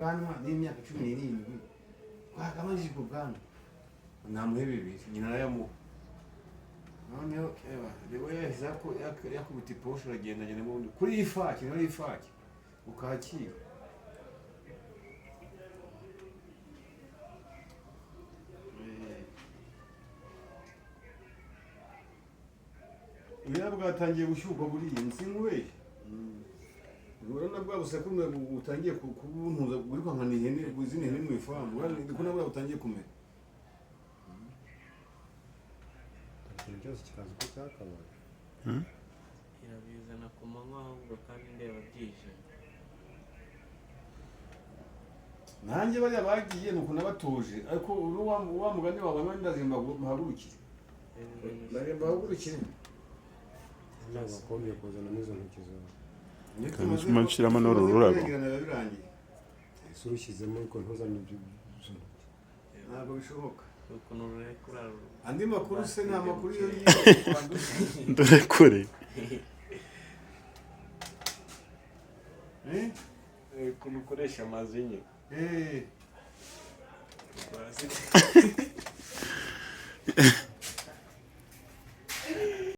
Bwana n'imyaka 17 twakamanije ku bwana namuhebe bibiri nyina yamu noneho rero yahise ko yakubita iposho aragenda nyine mu kuri ifaki no ifaki ukakira Uya bwatangiye gushyuka buri insinwe urabona bwa busakumwe utangiye kubuntuza uri kwa nkana ihene izine ihene mu ifamu urabona nabwo utangiye kumera cyose kikaza uko cyakabaye irabizana ku manywa ahubwo kandi ndeba byije nanjye bariya bagiye nuko nabatoje ariko wa mugani wabanywa ndazimba mpagurukire bahagurukire ntabwo bakomeye kuzana n'izo ntoki zawe Kanishima nshiramo n'ururabo ese urushyizemo ariko ntuzane ibyo ntoki ntabwo bishoboka ukuntu rurekura andi makuru se nta makuru yo Ndurekure ukuntu ukoresha amazi nyine eh Basi